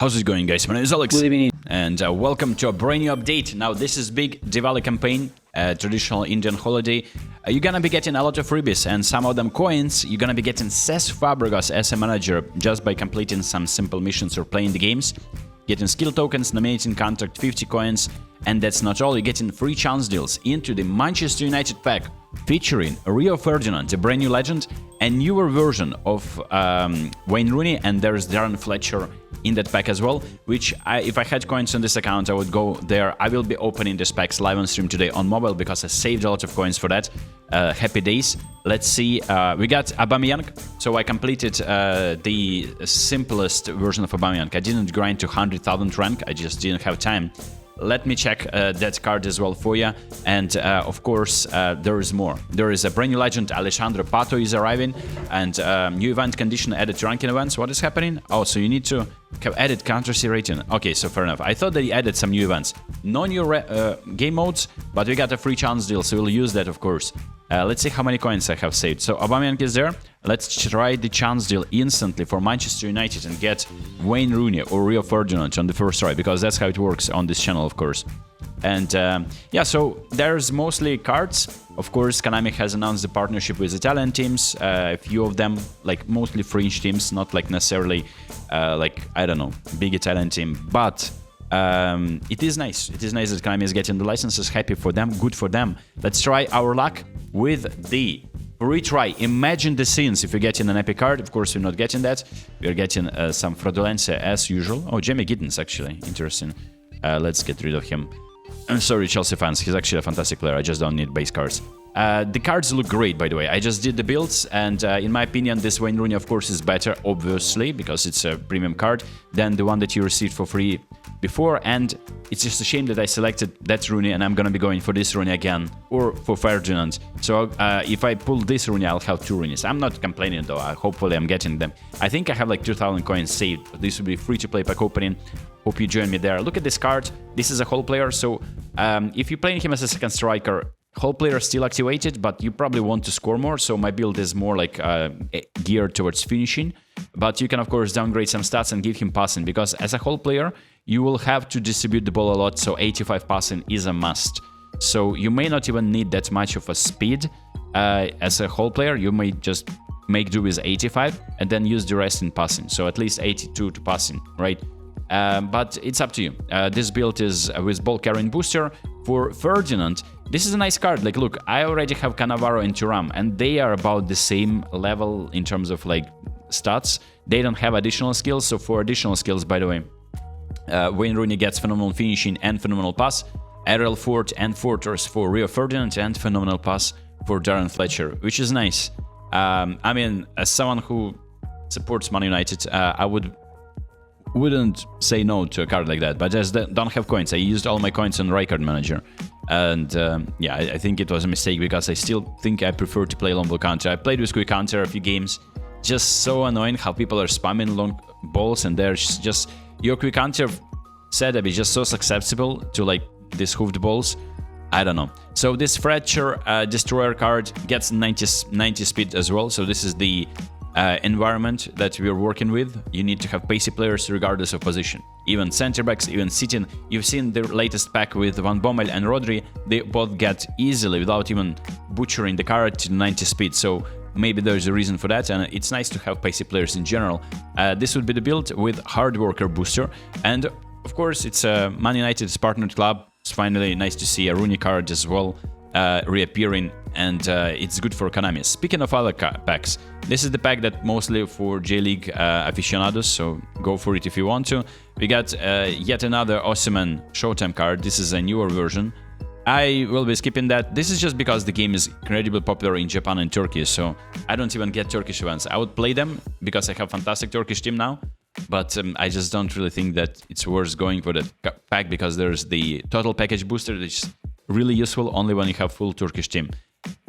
How's it going, guys? My name is Alex, Good evening. and welcome to a brand new update. Now, this is big Diwali campaign, traditional Indian holiday. You're gonna be getting a lot of freebies, and some of them coins. You're gonna be getting CESC Fabregas as a manager just by completing some simple missions or playing the games. Getting skill tokens, nominating contract, 50 coins, and that's not all. You're getting free chance deals into the Manchester United pack, featuring Rio Ferdinand, a brand new legend, a newer version of Wayne Rooney, and there's Darren Fletcher in that pack as well, which if I had coins on this account, I would go there. I will be opening these packs live on stream today on mobile because I saved a lot of coins for that. Happy days. Let's see. We got Aubameyang, so I completed the simplest version of Aubameyang. I didn't grind to 100,000 rank, I just didn't have time. Let me check that card as well for you. And of course, there is more. There is a brand new legend, Pato is arriving, and new event condition added to ranking events. What is happening? Oh, so you need to have added counter-C rating. Okay, so fair enough. I thought they added some new events. No new game modes, but we got a free chance deal, so we'll use that, of course. Let's see how many coins I have saved. So Aubameyang is there. Let's try the chance deal instantly for Manchester United and get Wayne Rooney or Rio Ferdinand on the first try, because that's how it works on this channel, of course. And yeah, so there's mostly cards. Of course, Konami has announced the partnership with Italian teams, a few of them, like mostly French teams, not like necessarily like, I don't know, big Italian team, but it is nice. It is nice that Konami is getting the licenses. Happy for them, good for them. Let's try our luck with the retry. Imagine the scenes if you're getting an epic card. Of course, we're not getting that. We're getting some fraudulence as usual. Oh, Jamie Giddens, actually. Interesting. Let's get rid of him. I'm sorry, Chelsea fans. He's actually a fantastic player. I just don't need base cards. The cards look great, by the way. I just did the builds, and in my opinion, this Wayne Rooney, of course, is better, obviously, because it's a premium card, than the one that you received for free before. And it's just a shame that I selected that Rooney, and I'm gonna be going for this Rooney again, or for Ferdinand. So if I pull this Rooney, I'll have two Rooneys. I'm not complaining, though. Hopefully, I'm getting them. I think I have like 2,000 coins saved. But this will be free-to-play pack opening. Hope you join me there. Look at this card. This is a whole player, so if you're playing him as a second striker, whole player is still activated, but you probably want to score more, so my build is more like geared towards finishing. But you can, of course, downgrade some stats and give him passing, because as a whole player, you will have to distribute the ball a lot, so 85 passing is a must. So you may not even need that much of a speed as a whole player. You may just make do with 85 and then use the rest in passing, so at least 82 to passing, right? But it's up to you. This build is with ball carrying booster. For Ferdinand, this is a nice card. Like, look, I already have Cannavaro and Thuram, and they are about the same level in terms of like stats. They don't have additional skills, so for additional skills, by the way, Wayne Rooney gets phenomenal finishing and phenomenal pass, aerial fort and fortress for Rio Ferdinand, and phenomenal pass for Darren Fletcher, which is nice. I mean, as someone who supports Man United, I wouldn't say no to a card like that, but I just don't have coins. I used all my coins on Rijkaard Manager, and yeah, I think it was a mistake, because I still think I prefer to play long ball counter. I played with quick counter a few games. Just so annoying how people are spamming long balls, and there's just your quick counter setup is just so susceptible to like these hoofed balls. I don't know. So this Fletcher Destroyer card gets 90 speed as well, so this is the environment that we're working with. You need to have pacey players regardless of position. Even center backs, even sitting. You've seen the latest pack with Van Bommel and Rodri. They both get easily, without even butchering the card, to 90 speed. So maybe there's a reason for that, and it's nice to have pacey players in general. This would be the build with Hard Worker booster. And of course, it's a Man United's partnered club. It's finally nice to see a Rooney card as well reappearing, and it's good for Konami. Speaking of other packs, this is the pack that mostly for J-League aficionados, so go for it if you want to. We got yet another Osimhen Showtime card. This is a newer version. I will be skipping that. This is just because the game is incredibly popular in Japan and Turkey, so I don't even get Turkish events. I would play them because I have fantastic Turkish team now, but I just don't really think that it's worth going for that pack, because there's the total package booster that's really useful only when you have full Turkish team.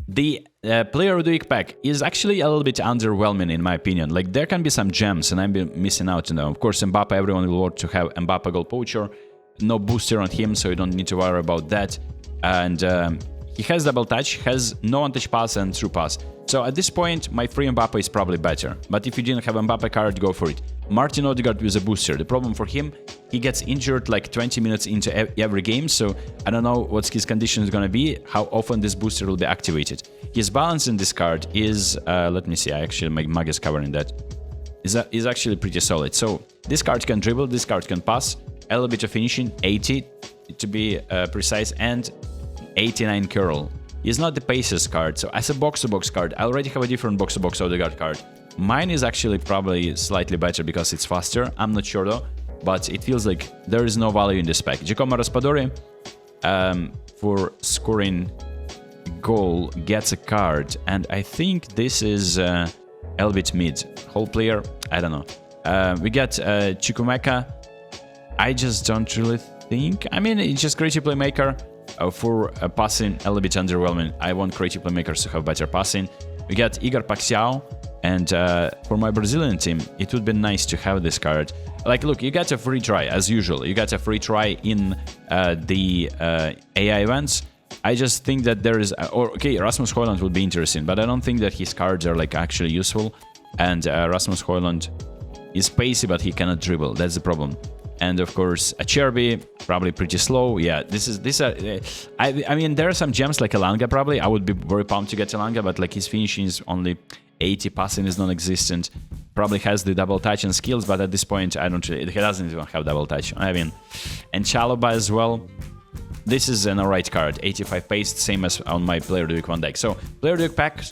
The Player of the Week pack is actually a little bit underwhelming in my opinion. Like, there can be some gems and I'm missing out on them. Of course, Mbappe, everyone will want to have Mbappe goal poacher. No booster on him, so you don't need to worry about that. And He has double touch, has no one-touch pass and through pass. So at this point, my free Mbappe is probably better. But if you didn't have a Mbappe card, go for it. Martin Odegaard with a booster. The problem for him, he gets injured like 20 minutes into every game, so I don't know what his condition is going to be, how often this booster will be activated. His balance in this card is, let me see, my mug is covering that, is actually pretty solid. So this card can dribble, this card can pass, a little bit of finishing, 80 to be precise, and 89 curl. He's not the paces card, so as a box-to-box card, I already have a different box-to-box Odegaard card. Mine is actually probably slightly better because it's faster, I'm not sure though, but it feels like there is no value in this pack. Giacomo Raspadori, for scoring goal, gets a card, and I think this is a little bit mid. Whole player, I don't know. We got Chukwuemeka. I just don't really think, I mean, it's just creative playmaker. For passing, a little bit underwhelming. I want creative playmakers to have better passing. We got Igor Paxiao, and for my Brazilian team, it would be nice to have this card. Like, look, you got a free try, as usual. You got a free try in the AI events. I just think that there is... okay, Rasmus Højlund would be interesting, but I don't think that his cards are, like, actually useful. And Rasmus Højlund is pacey, but he cannot dribble. That's the problem. And of course, Acerbi, probably pretty slow. Yeah, I mean, there are some gems like Elanga, probably. I would be very pumped to get Elanga, but like his finishing is only 80, passing is non-existent. Probably has the double touch and skills, but at this point, I don't really, he doesn't even have double touch. I mean, and Chalobah as well. This is an alright card, 85 pace, same as on my Player of the Week 1 deck. So, Player of the Week pack,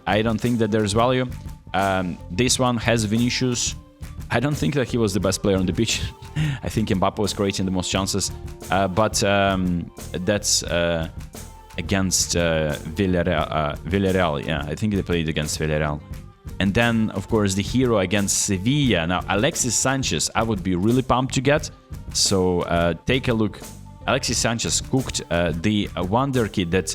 I don't think that there's value. This one has Vinicius. I don't think that he was the best player on the pitch. I think Mbappe was creating the most chances. But that's against Villarreal. Yeah, I think they played against Villarreal. And then, of course, the hero against Sevilla. Now, Alexis Sanchez, I would be really pumped to get. So take a look. Alexis Sanchez cooked the wonder kid that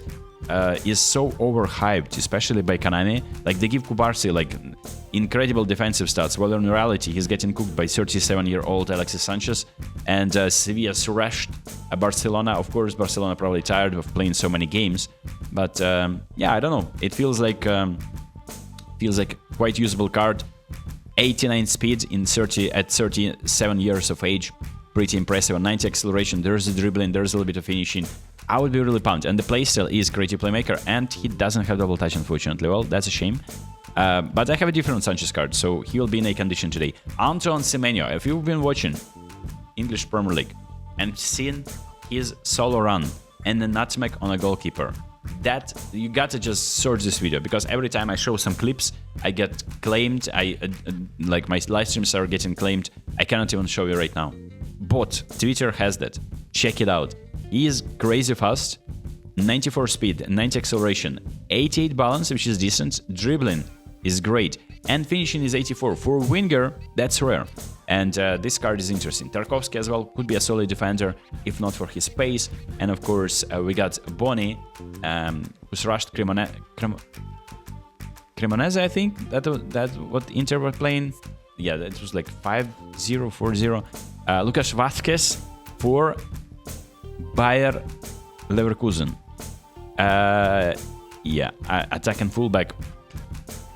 is so overhyped, especially by Konami. Like, they give Kubarsi like incredible defensive stats, while in reality he's getting cooked by 37-year-old Alexis Sanchez. And Sevilla thrashed Barcelona. Of course, Barcelona probably tired of playing so many games, but yeah, I don't know. It feels like quite usable card. 89 speed in 37 years of age. Pretty impressive. 90 acceleration, there's the dribbling, there's a little bit of finishing. I would be really pumped. And the playstyle is creative playmaker, and he doesn't have double touch, unfortunately. Well, that's a shame. But I have a different Sanchez card, so he will be in a condition today. Antoine Semenyo, if you've been watching English Premier League and seen his solo run and the nutmeg on a goalkeeper, that you gotta just search this video, because every time I show some clips, I get claimed. Like my live streams are getting claimed. I cannot even show you right now. But Twitter has that. Check it out. He is crazy fast, 94 speed, 90 acceleration, 88 balance, which is decent, dribbling is great, and finishing is 84. For a winger, that's rare. And this card is interesting. Tarkovsky as well could be a solid defender, if not for his pace. And of course, we got Boni, who's rushed Cremonese, I think, that what Inter were playing. Yeah, that was like 5-0, 4-0. Lucas Vazquez for Bayer Leverkusen. Yeah, attack and fullback.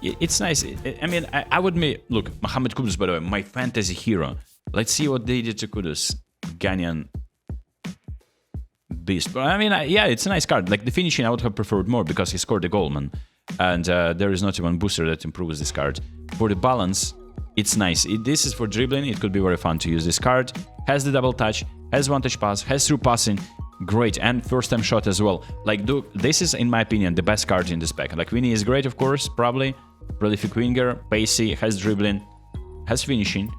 It's nice. I mean, I would look, Mohamed Kudus, by the way, my fantasy hero. Let's see what they did to Kudus. Ghanaian beast. But I mean, yeah, it's a nice card. Like, the finishing, I would have preferred more because he scored a goal, man. And there is not even booster that improves this card. For the balance, it's nice. This is for dribbling. It could be very fun to use this card. Has the double touch, has one touch pass, has through passing. Great, and first time shot as well. Like, this is, in my opinion, the best card in this pack. Like, Vinny is great, of course, probably. Prolific winger, pacey, has dribbling, has finishing,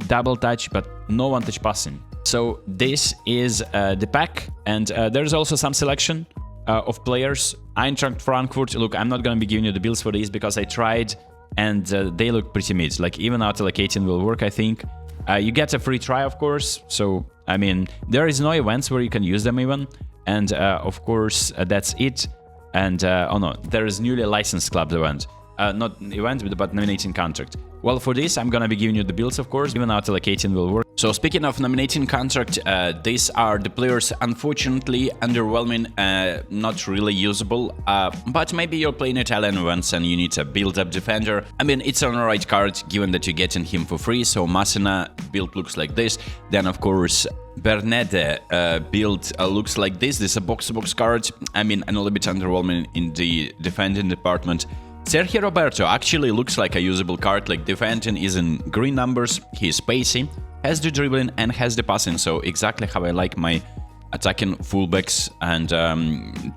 double touch, but no one touch passing. So this is the pack, and there's also some selection of players. Eintracht Frankfurt. Look, I'm not gonna be giving you the builds for these because I tried, and they look pretty mid. Like, even auto-allocating will work, I think. You get a free try, of course. So, I mean, there is no events where you can use them even. And, of course, that's it. And, oh no, there is newly licensed club event. Not event, but nominating contract. Well, for this, I'm gonna be giving you the builds, of course. Even auto-allocating will work. So speaking of nominating contract, these are the players unfortunately underwhelming, not really usable, but maybe you're playing Italian events and you need a build-up defender. I mean, it's an alright card given that you're getting him for free, so Massena build looks like this. Then of course Bernede build looks like this. This is a box-to-box card. I mean, a little bit underwhelming in the defending department. Sergio Roberto actually looks like a usable card, like defending is in green numbers, he's pacey, has the dribbling and has the passing, so exactly how I like my attacking fullbacks and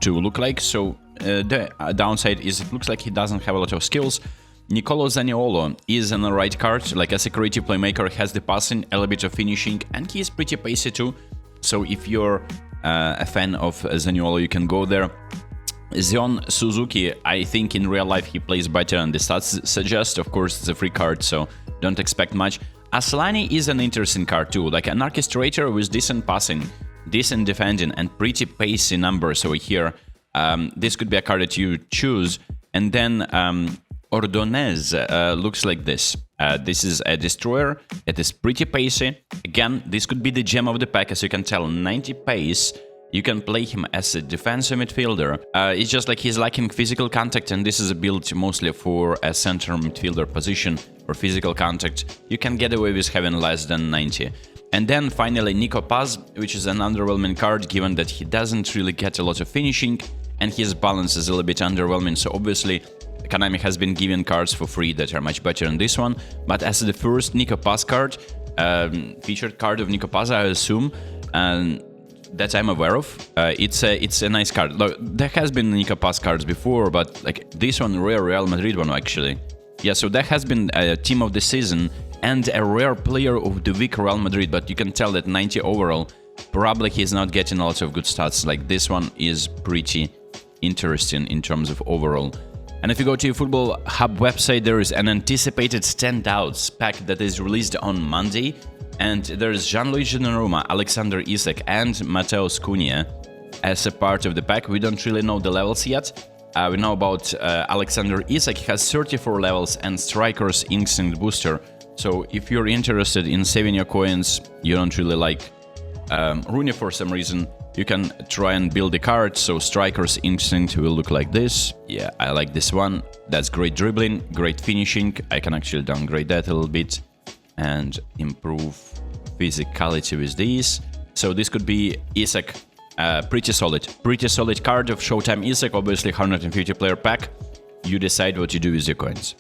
to look like. So the downside is it looks like he doesn't have a lot of skills. Nicolo Zaniolo is an alright card, like a security playmaker, has the passing, a little bit of finishing, and he's pretty pacey too. So if you're a fan of Zaniolo, you can go there. Zion Suzuki, I think in real life he plays better than the stats suggest. Of course, it's a free card, so don't expect much. Aslani is an interesting card too, like an orchestrator with decent passing, decent defending, and pretty pacey numbers over here. This could be a card that you choose. And then Ordonez looks like this. This is a destroyer. It is pretty pacey. Again, this could be the gem of the pack, as you can tell, 90 pace. You can play him as a defensive midfielder. It's just like he's lacking physical contact, and this is a build mostly for a center midfielder position or physical contact. You can get away with having less than 90. And then finally Nico Paz, which is an underwhelming card given that he doesn't really get a lot of finishing and his balance is a little bit underwhelming. So obviously Konami has been giving cards for free that are much better than this one. But as the first Nico Paz card, featured card of Nico Paz, I assume, that I'm aware of, it's a nice card. Look, there has been Nico Paz cards before, but like this one, rare Real Madrid one actually. Yeah, so there has been a team of the season and a rare player of the week Real Madrid, but you can tell that 90 overall, probably he's not getting a lot of good stats. Like this one is pretty interesting in terms of overall. And if you go to eFootball Hub website, there is an anticipated standouts pack that is released on Monday. And there's Gianluigi Donnarumma, Alexander Isak, and Mateus Cunha as a part of the pack. We don't really know the levels yet. We know about Alexander Isak. He has 34 levels and Striker's Instinct Booster. So if you're interested in saving your coins, you don't really like Rooney for some reason, you can try and build a card. So Striker's Instinct will look like this. Yeah, I like this one. That's great dribbling, great finishing. I can actually downgrade that a little bit and improve physicality with these. So this could be Isak, pretty solid card of Showtime Isak, obviously 150 player pack. You decide what you do with your coins.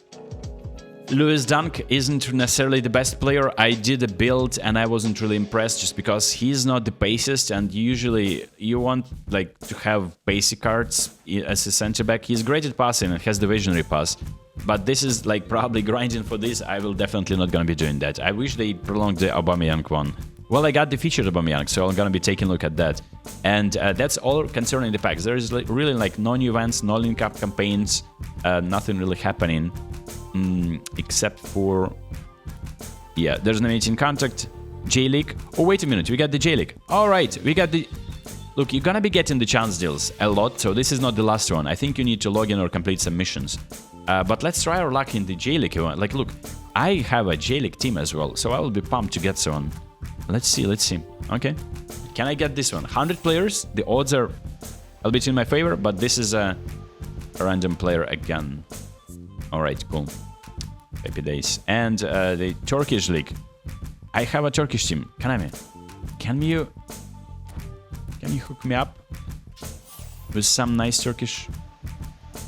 Lewis Dunk isn't necessarily the best player. I did a build and I wasn't really impressed just because he's not the paciest, and usually you want like to have basic cards as a center back. He's great at passing and has the visionary pass. But this is like probably grinding for this. I will definitely not gonna be doing that. I wish they prolonged the Aubameyang one. Well, I got the featured Aubameyang, so I'm gonna be taking a look at that. And that's all concerning the packs. There is really like no new events, no link up campaigns, nothing really happening, except for, yeah, there's an 18 contact, J-League. Oh, wait a minute, we got the J-League. All right, we got the... Look, you're gonna be getting the chance deals a lot, so this is not the last one. I think you need to log in or complete some missions. But let's try our luck in the J-League. Like, look, I have a J-League team as well, so I will be pumped to get someone. Let's see. Okay. Can I get this one? 100 players. The odds are a little bit in my favor, but this is a random player again. All right, cool. Happy days. And the Turkish League. I have a Turkish team. Konami, can you hook me up with some nice Turkish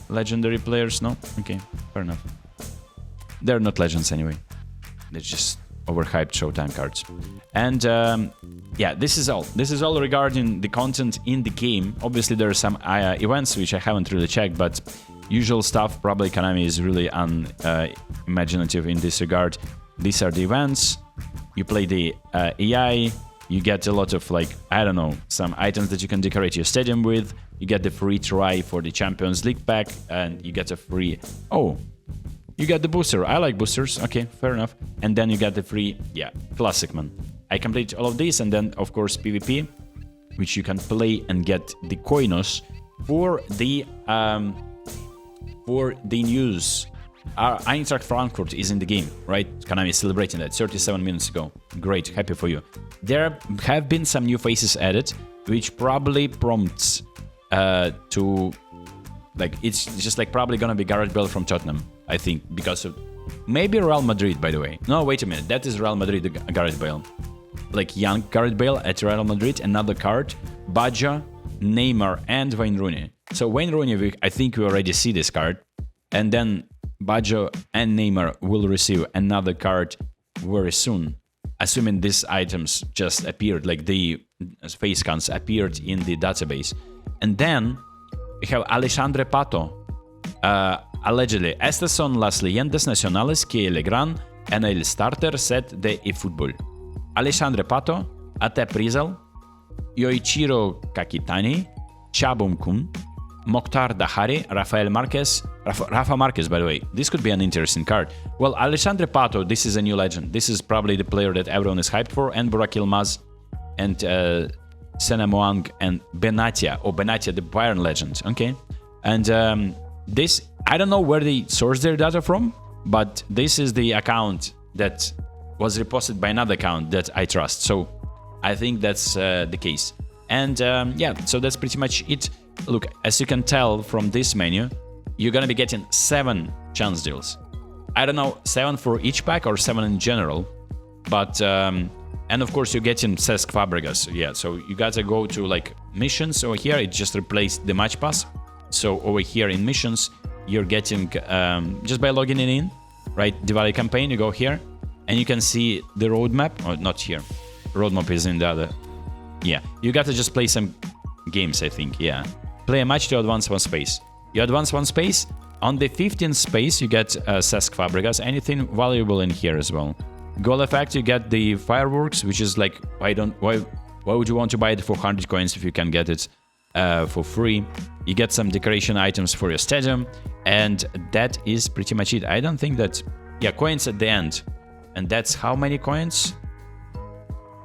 legendary players? No? Okay, fair enough. They're not legends anyway. They're just overhyped Showtime cards. And yeah, this is all. This is all regarding the content in the game. Obviously, there are some events which I haven't really checked, but usual stuff. Probably Konami is really unimaginative in this regard. These are the events. You play the AI. You get a lot of, like, I don't know, some items that you can decorate your stadium with. You get the free try for the Champions League pack, and you get a free... Oh, you get the booster. I like boosters. Okay, fair enough. And then you get the free, yeah, Classic Man. I complete all of these, and then, of course, PvP, which you can play and get the coinos for the news Eintracht Frankfurt is in the game, right? Konami is celebrating that 37 minutes ago. Great, happy for you. There have been some new faces added, which probably prompts to, like, it's just like probably gonna be Gareth Bale from Tottenham, I think, because of maybe Real Madrid, by the way. No, wait a minute, that is Real Madrid, Gareth Bale. Like young Gareth Bale at Real Madrid, another card, Baggio, Neymar, and Wayne Rooney. So Wayne Rooney, I think we already see this card, and then Baggio and Neymar will receive another card very soon, assuming these items just appeared, like the face cons appeared in the database. And then we have Alexandre Pato, allegedly, estas son las leyendas nacionales que el gran en el starter set de eFootball. Alexandre Pato, Ate Prizal, Yoichiro Kakitani, Chabum Kun, Mokhtar Dahari, Rafael Marquez, Rafa Marquez, by the way. This could be an interesting card. Well, Alexandre Pato, this is a new legend. This is probably the player that everyone is hyped for, and Burak Yilmaz, and Senamoang, and Benatia, the Bayern legend, okay? And this, I don't know where they source their data from, but this is the account that was reposted by another account that I trust. So I think that's the case. And yeah, so that's pretty much it. Look, as you can tell from this menu, you're gonna be getting 7 chance deals. I don't know, 7 for each pack or 7 in general, but and of course you're getting CESC Fabregas. Yeah, so you gotta go to like missions over here. It just replaced the match pass. So over here in missions, you're getting just by logging in, right? Diwali campaign. You go here, and you can see the roadmap. Oh, not here. Roadmap is in the other. Yeah, you gotta just play some games, I think. Yeah. Play a match to advance 1 space. You advance 1 space. On the 15th space, you get CESC Fabregas. Anything valuable in here as well. Goal effect, you get the fireworks, which is like, why would you want to buy it for 100 coins if you can get it for free? You get some decoration items for your stadium, and that is pretty much it. I don't think that... Yeah, coins at the end. And that's how many coins?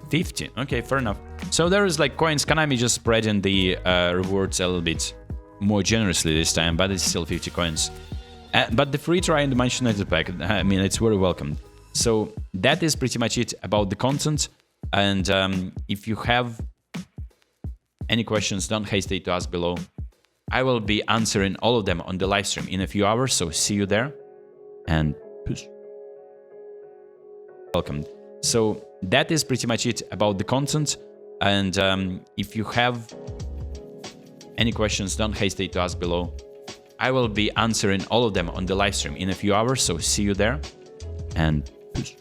50. Okay, fair enough. So there is like coins. Konami just spreading the rewards a little bit more generously this time, but it's still 50 coins. But the free try in the Manchester United pack, I mean, it's very welcome. So that is pretty much it about the content. And if you have any questions, don't hesitate to ask below. I will be answering all of them on the live stream in a few hours. So see you there, and peace. Welcome. So that is pretty much it about the content. And if you have any questions, don't hesitate to ask below. I will be answering all of them on the live stream in a few hours. So see you there, and peace.